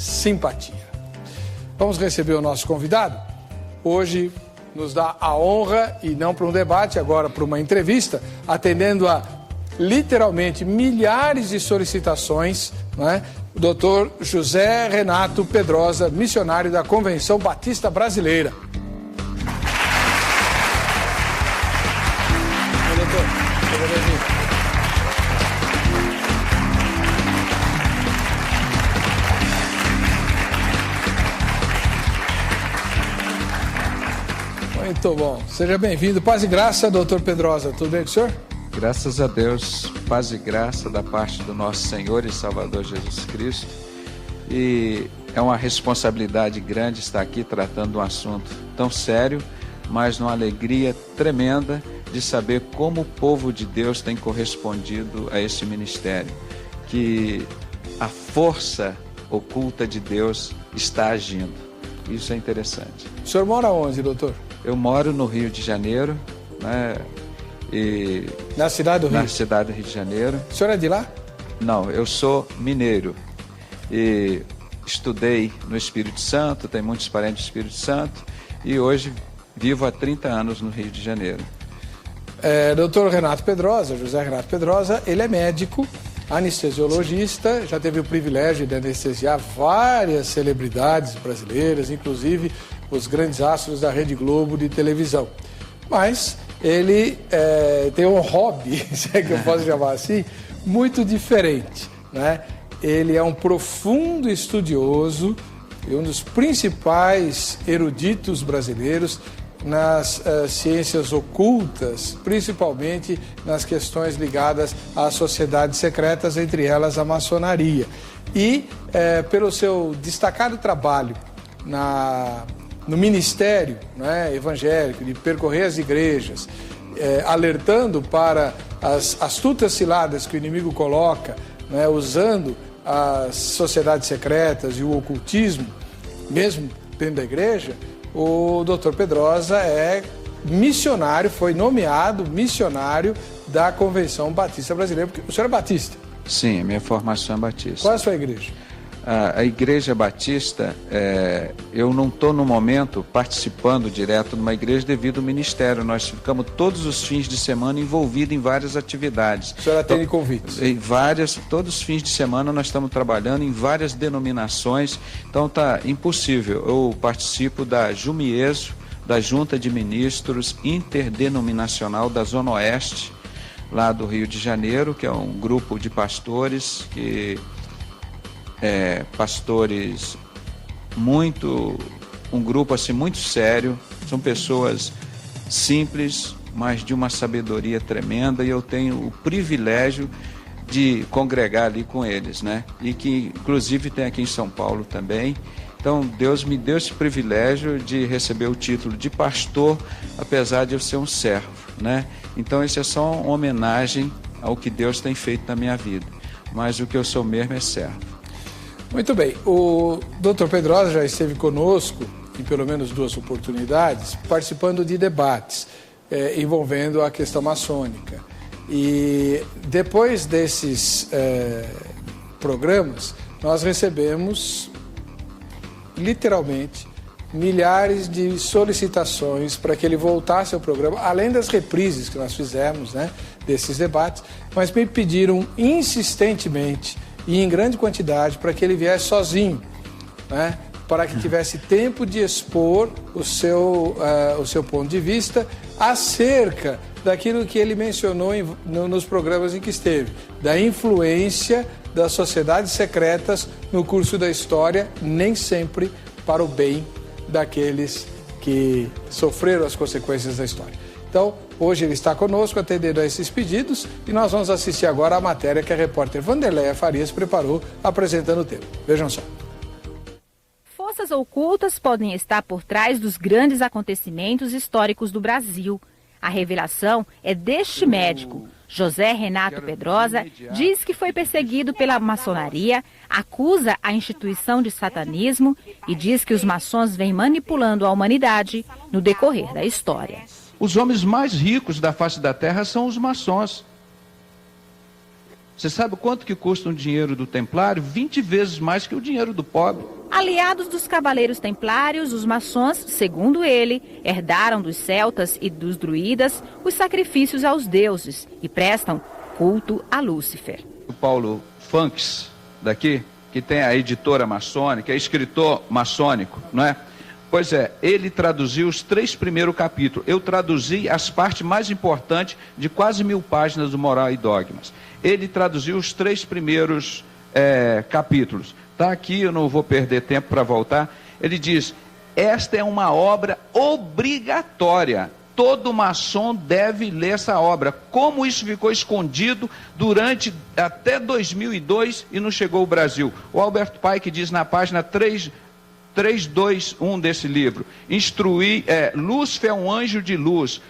simpatia. Vamos receber o nosso convidado. Hoje nos dá a honra, e não para um debate, agora para uma entrevista, atendendo a literalmente milhares de solicitações, né? O doutor José Renato Pedrosa, missionário da Convenção Batista Brasileira. Oi, doutor. Seja bem-vindo. Muito bom. Seja bem-vindo. Paz e graça, doutor Pedrosa. Tudo bem com o senhor? Graças a Deus, paz e graça da parte do nosso Senhor e Salvador Jesus Cristo. E é uma responsabilidade grande estar aqui tratando um assunto tão sério, mas numa alegria tremenda de saber como o povo de Deus tem correspondido a esse ministério, que a força oculta de Deus está agindo. Isso é interessante. O senhor mora onde, doutor? Eu moro no Rio de Janeiro, né? E na cidade do Rio? Na cidade do Rio de Janeiro. O senhor é de lá? Não, eu sou mineiro e estudei no Espírito Santo, tenho muitos parentes do Espírito Santo e hoje vivo há 30 anos no Rio de Janeiro. Doutor Renato Pedrosa, José Renato Pedrosa, ele é médico, anestesiologista, sim. Já teve o privilégio de anestesiar várias celebridades brasileiras, inclusive os grandes astros da Rede Globo de televisão. Mas ele tem um hobby, se é que eu posso chamar assim, muito diferente, né? Ele é um profundo estudioso e um dos principais eruditos brasileiros nas ciências ocultas, principalmente nas questões ligadas às sociedades secretas, entre elas a maçonaria. E pelo seu destacado trabalho no ministério, né, evangélico, de percorrer as igrejas, alertando para as astutas ciladas que o inimigo coloca, né, usando as sociedades secretas e o ocultismo, mesmo dentro da igreja, o doutor Pedrosa é missionário, foi nomeado missionário da Convenção Batista Brasileira, porque o senhor é batista? Sim, minha formação é batista. Qual é a sua igreja? A Igreja Batista, eu não estou no momento participando direto de uma igreja devido ao ministério. Nós ficamos todos os fins de semana envolvidos em várias atividades. O senhor atende convites? Todos os fins de semana nós estamos trabalhando em várias denominações, então está impossível. Eu participo da Jumieso, da Junta de Ministros Interdenominacional da Zona Oeste, lá do Rio de Janeiro, que é um grupo de pastores que... pastores um grupo assim muito sério, são pessoas simples, mas de uma sabedoria tremenda, e eu tenho o privilégio de congregar ali com eles, né? E que inclusive tem aqui em São Paulo também. Então Deus me deu esse privilégio de receber o título de pastor, apesar de eu ser um servo, né? Então isso é só uma homenagem ao que Deus tem feito na minha vida, mas o que eu sou mesmo é servo. Muito bem, o doutor Pedrosa já esteve conosco, em pelo menos 2 oportunidades, participando de debates envolvendo a questão maçônica. E depois desses programas, nós recebemos, literalmente, milhares de solicitações para que ele voltasse ao programa, além das reprises que nós fizemos, né, desses debates, mas me pediram insistentemente e em grande quantidade para que ele viesse sozinho, né? Para que tivesse tempo de expor o seu ponto de vista acerca daquilo que ele mencionou nos programas em que esteve, da influência das sociedades secretas no curso da história, nem sempre para o bem daqueles que sofreram as consequências da história. Então, hoje ele está conosco atendendo a esses pedidos e nós vamos assistir agora a matéria que a repórter Vanderleia Farias preparou apresentando o tema. Vejam só. Forças ocultas podem estar por trás dos grandes acontecimentos históricos do Brasil. A revelação é deste médico. José Renato Pedrosa diz que foi perseguido pela maçonaria, acusa a instituição de satanismo e diz que os maçons vêm manipulando a humanidade no decorrer da história. Os homens mais ricos da face da terra são os maçons. Você sabe quanto que custa um dinheiro do templário? 20 vezes mais que o dinheiro do pobre. Aliados dos cavaleiros templários, os maçons, segundo ele, herdaram dos celtas e dos druidas os sacrifícios aos deuses e prestam culto a Lúcifer. O Paulo Funks, daqui, que tem a editora maçônica, é escritor maçônico, não é? Pois é, ele traduziu os 3 primeiros capítulos. Eu traduzi as partes mais importantes de quase 1000 páginas do Moral e Dogmas. Ele traduziu os 3 primeiros capítulos. Está aqui, eu não vou perder tempo para voltar. Ele diz, esta é uma obra obrigatória. Todo maçom deve ler essa obra. Como isso ficou escondido durante até 2002 e não chegou ao Brasil? O Albert Pike diz na página 321 desse livro, Lúcifer é um anjo de luz,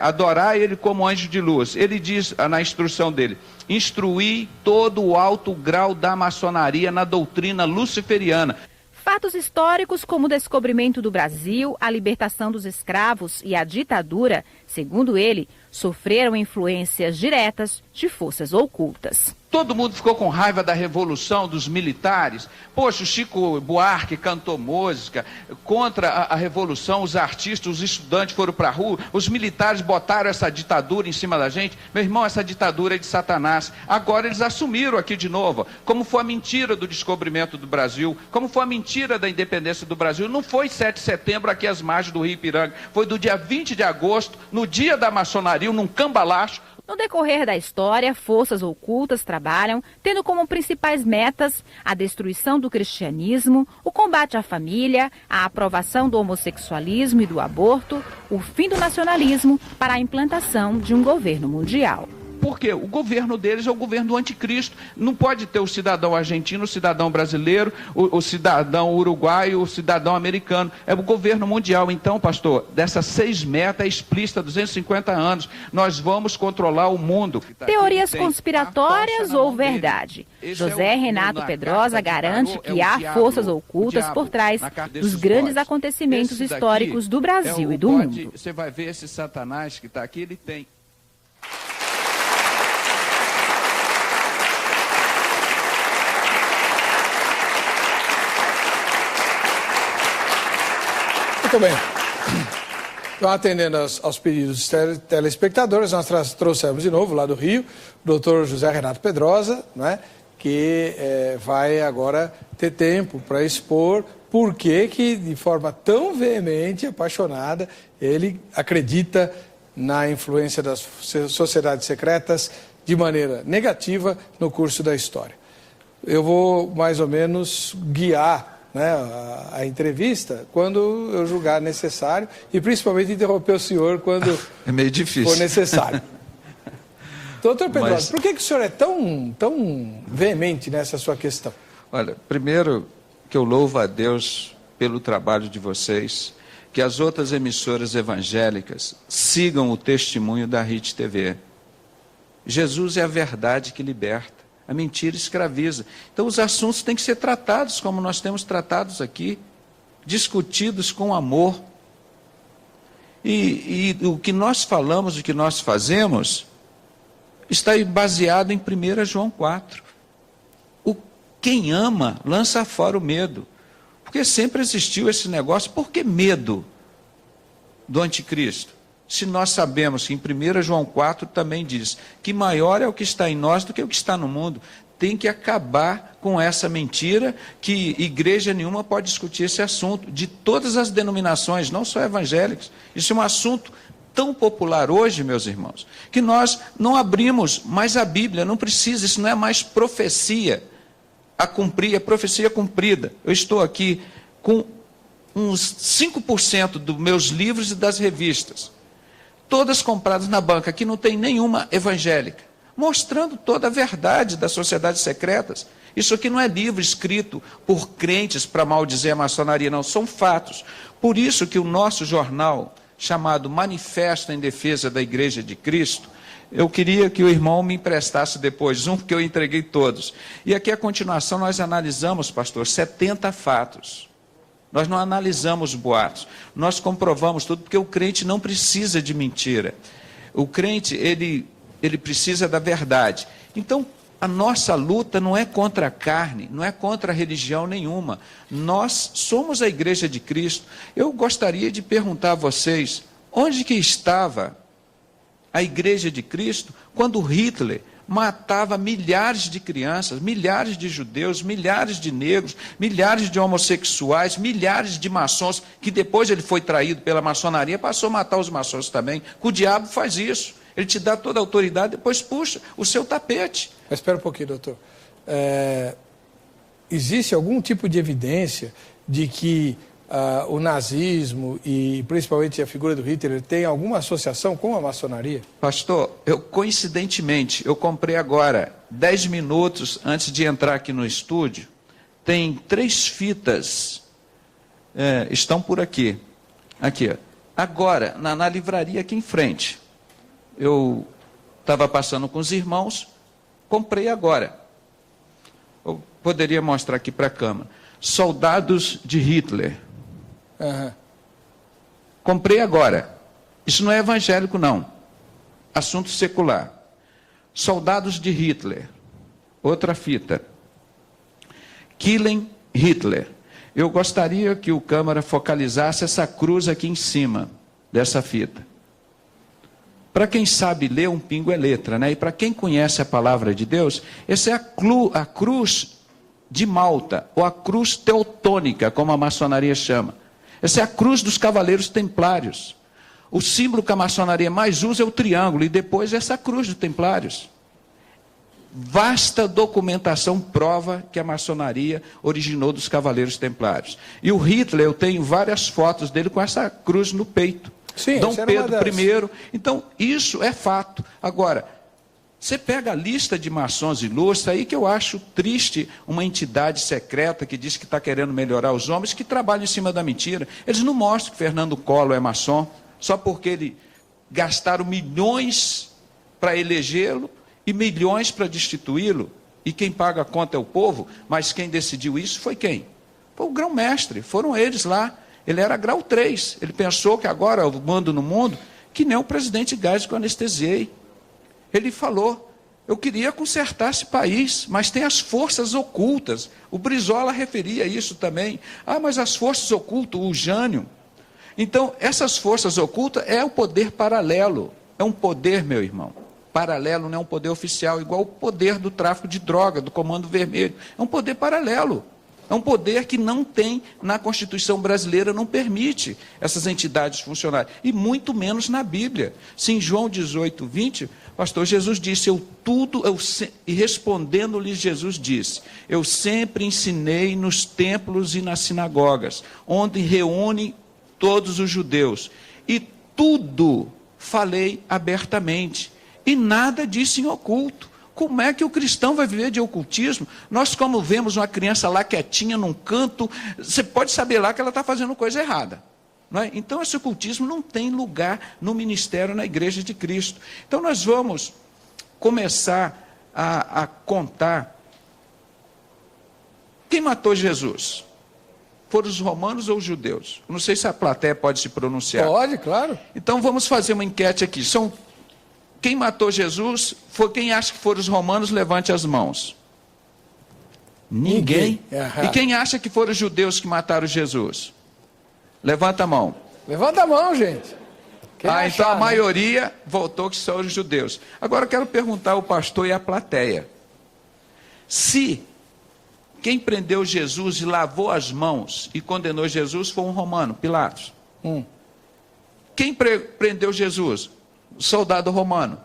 adorar ele como anjo de luz. Ele diz na instrução dele, instruir todo o alto grau da maçonaria na doutrina luciferiana. Fatos históricos como o descobrimento do Brasil, a libertação dos escravos e a ditadura, segundo ele, sofreram influências diretas de forças ocultas. Todo mundo ficou com raiva da revolução dos militares. Poxa, o Chico Buarque cantou música contra a revolução, os artistas, os estudantes foram para a rua, os militares botaram essa ditadura em cima da gente. Meu irmão, essa ditadura é de Satanás. Agora eles assumiram aqui de novo, como foi a mentira do descobrimento do Brasil, como foi a mentira da independência do Brasil. Não foi 7 de setembro aqui às margens do Rio Ipiranga, foi do dia 20 de agosto, no dia da maçonaria, num cambalacho. No decorrer da história, forças ocultas trabalham, tendo como principais metas a destruição do cristianismo, o combate à família, a aprovação do homossexualismo e do aborto, o fim do nacionalismo para a implantação de um governo mundial. Porque o governo deles é o governo do anticristo. Não pode ter o cidadão argentino, o cidadão brasileiro, o cidadão uruguaio, o cidadão americano. É o governo mundial. Então, pastor, dessas 6 metas é explícita, 250 anos. Nós vamos controlar o mundo. Teorias conspiratórias ou verdade? José Renato Pedrosa garante que há forças ocultas por trás dos grandes acontecimentos históricos do Brasil e do mundo. Você vai ver esse Satanás que está aqui, ele tem... Muito bem. Então, atendendo aos pedidos dos telespectadores, nós trouxemos de novo lá do Rio o doutor José Renato Pedrosa, né, que vai agora ter tempo para expor por que, de forma tão veemente, apaixonada, ele acredita na influência das sociedades secretas de maneira negativa no curso da história. Eu vou, mais ou menos, guiar a entrevista quando eu julgar necessário e principalmente interromper o senhor quando é meio difícil. For necessário. Doutor Pedrosa, por que o senhor é tão veemente nessa sua questão? Olha, primeiro que eu louvo a Deus pelo trabalho de vocês, que as outras emissoras evangélicas sigam o testemunho da RIT TV. Jesus é a verdade que liberta. A mentira escraviza. Então os assuntos têm que ser tratados como nós temos tratados aqui, discutidos com amor. E o que nós falamos, o que nós fazemos, está baseado em 1 João 4. Quem ama, lança fora o medo. Porque sempre existiu esse negócio. Por que medo do anticristo? Se nós sabemos que em 1 João 4 também diz que maior é o que está em nós do que o que está no mundo. Tem que acabar com essa mentira que igreja nenhuma pode discutir esse assunto, de todas as denominações, não só evangélicas. Isso é um assunto tão popular hoje, meus irmãos, que nós não abrimos mais a Bíblia, não precisa, isso não é mais profecia a cumprir, é profecia cumprida. Eu estou aqui com uns 5% dos meus livros e das revistas, todas compradas na banca, aqui não tem nenhuma evangélica, mostrando toda a verdade das sociedades secretas. Isso aqui não é livro escrito por crentes para maldizer a maçonaria, não, são fatos. Por isso que o nosso jornal, chamado Manifesto em Defesa da Igreja de Cristo, eu queria que o irmão me emprestasse depois porque eu entreguei todos. E aqui a continuação nós analisamos, pastor, 70 fatos. Nós não analisamos boatos, nós comprovamos tudo, porque o crente não precisa de mentira. O crente, ele ele precisa da verdade. Então, a nossa luta não é contra a carne, não é contra a religião nenhuma. Nós somos a Igreja de Cristo. Eu gostaria de perguntar a vocês, onde que estava a Igreja de Cristo quando Hitler matava milhares de crianças, milhares de judeus, milhares de negros, milhares de homossexuais, milhares de maçons, que depois ele foi traído pela maçonaria, passou a matar os maçons também. O diabo faz isso. Ele te dá toda a autoridade, depois puxa o seu tapete. Mas espera um pouquinho, doutor. Existe algum tipo de evidência de que o nazismo e principalmente a figura do Hitler tem alguma associação com a maçonaria? Pastor, coincidentemente, eu comprei agora, 10 minutos antes de entrar aqui no estúdio, tem 3 fitas, estão por aqui. Aqui, ó. Agora, na livraria aqui em frente. Eu estava passando com os irmãos, comprei agora. Eu poderia mostrar aqui para a câmera. Soldados de Hitler. Uhum. Comprei agora. Isso não é evangélico, não. Assunto secular. Soldados de Hitler. Outra fita. Killing Hitler. Eu gostaria que o câmera focalizasse essa cruz aqui em cima dessa fita. Para quem sabe ler, um pingo é letra, né? E para quem conhece a palavra de Deus, essa é a cruz de Malta, ou a cruz teutônica, como a maçonaria chama. Essa é a cruz dos cavaleiros templários. O símbolo que a maçonaria mais usa é o triângulo, e depois essa cruz dos templários. Vasta documentação prova que a maçonaria originou dos cavaleiros templários. E o Hitler, eu tenho várias fotos dele com essa cruz no peito. Sim, Dom Pedro I. Então, isso é fato. Agora, você pega a lista de maçons ilustres, aí que eu acho triste uma entidade secreta que diz que está querendo melhorar os homens, que trabalha em cima da mentira. Eles não mostram que Fernando Collor é maçom, só porque ele gastaram milhões para elegê-lo e milhões para destituí-lo. E quem paga a conta é o povo, mas quem decidiu isso foi quem? Foi o grão-mestre, foram eles lá. Ele era grau 3, ele pensou que agora eu mando no mundo, que nem o presidente Geisel que eu anestesiei. Ele falou, eu queria consertar esse país, mas tem as forças ocultas. O Brizola referia isso também. Mas as forças ocultas, o Jânio. Então, essas forças ocultas é o poder paralelo. É um poder, meu irmão. Paralelo não é um poder oficial, igual o poder do tráfico de droga, do Comando Vermelho. É um poder paralelo. É um poder que não tem na Constituição brasileira, não permite essas entidades funcionarem. E muito menos na Bíblia. Se em João 18, 20, pastor Jesus disse, e respondendo-lhes Jesus disse, eu sempre ensinei nos templos e nas sinagogas, onde reúne todos os judeus, e tudo falei abertamente, e nada disse em oculto. Como é que o cristão vai viver de ocultismo? Nós, como vemos uma criança lá quietinha num canto, você pode saber lá que ela está fazendo coisa errada. Não é? Então, esse ocultismo não tem lugar no ministério, na Igreja de Cristo. Então, nós vamos começar a contar. Quem matou Jesus? Foram os romanos ou os judeus? Não sei se a plateia pode se pronunciar. Pode, claro. Então, vamos fazer uma enquete aqui. Quem matou Jesus, quem acha que foram os romanos, levante as mãos. Ninguém. E quem acha que foram os judeus que mataram Jesus? Levanta a mão. Levanta a mão, gente. Então a maioria votou que são os judeus. Agora eu quero perguntar ao pastor e à plateia. Se quem prendeu Jesus e lavou as mãos e condenou Jesus foi um romano, Pilatos. Quem prendeu Jesus? Soldado romano.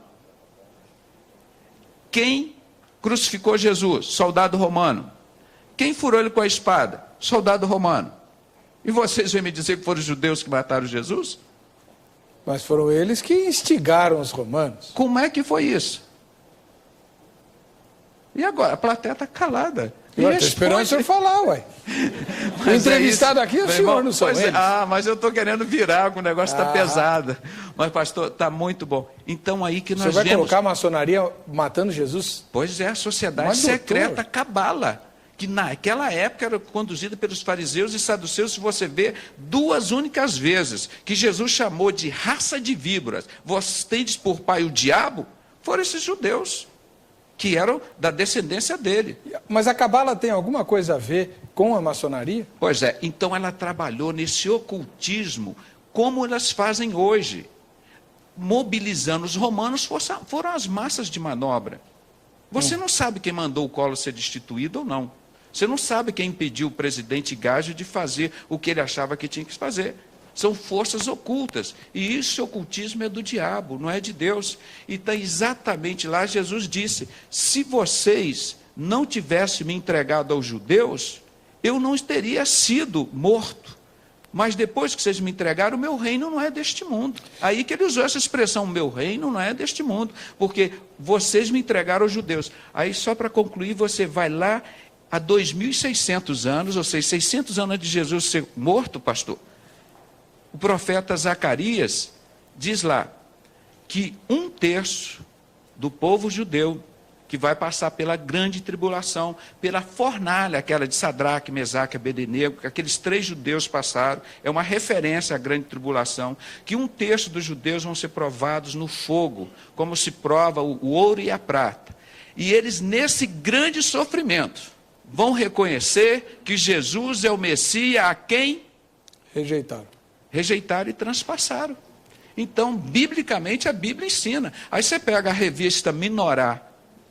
Quem crucificou Jesus? Soldado romano. Quem furou ele com a espada? Soldado romano. E vocês vêm me dizer que foram os judeus que mataram Jesus? Mas foram eles que instigaram os romanos. Como é que foi isso? E agora? A plateia está calada. Eu estou esperando o senhor falar, ué. O entrevistado aqui é o senhor, não sou eles. Mas eu estou querendo virar, o negócio está pesado. Mas, pastor, está muito bom. Então, aí que nós vemos... Você vai colocar a maçonaria matando Jesus? Pois é, a sociedade secreta cabala, que naquela época era conduzida pelos fariseus e saduceus. Se você vê, 2 únicas vezes que Jesus chamou de raça de víboras, vós tendes por pai o diabo, foram esses judeus, que eram da descendência dele. Mas a Cabala tem alguma coisa a ver com a maçonaria? Pois é, então ela trabalhou nesse ocultismo, como elas fazem hoje, mobilizando os romanos, foram as massas de manobra. Você não sabe quem mandou o Collor ser destituído ou não. Você não sabe quem impediu o presidente Gágio de fazer o que ele achava que tinha que fazer. São forças ocultas. E isso, ocultismo, é do diabo, não é de Deus. E está exatamente lá, Jesus disse, se vocês não tivessem me entregado aos judeus, eu não teria sido morto. Mas depois que vocês me entregaram, o meu reino não é deste mundo. Aí que ele usou essa expressão, meu reino não é deste mundo, porque vocês me entregaram aos judeus. Aí, só para concluir, você vai lá, há 2.600 anos, ou seja, 600 anos de Jesus ser morto, pastor, o profeta Zacarias diz lá que 1/3 do povo judeu que vai passar pela grande tribulação, pela fornalha, aquela de Sadraque, Mesaque e Abednego, que aqueles 3 judeus passaram, é uma referência à grande tribulação, que 1/3 dos judeus vão ser provados no fogo, como se prova o ouro e a prata. E eles, nesse grande sofrimento, vão reconhecer que Jesus é o Messias a quem rejeitaram e transpassaram. Então, biblicamente, a Bíblia ensina. Aí você pega a revista Minorá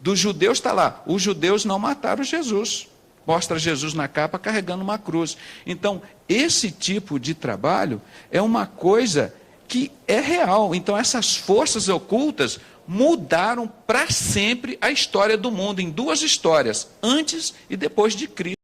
dos judeus, está lá, os judeus não mataram Jesus. Mostra Jesus na capa carregando uma cruz. Então, esse tipo de trabalho é uma coisa que é real. Então, essas forças ocultas mudaram para sempre a história do mundo, em 2 histórias, antes e depois de Cristo.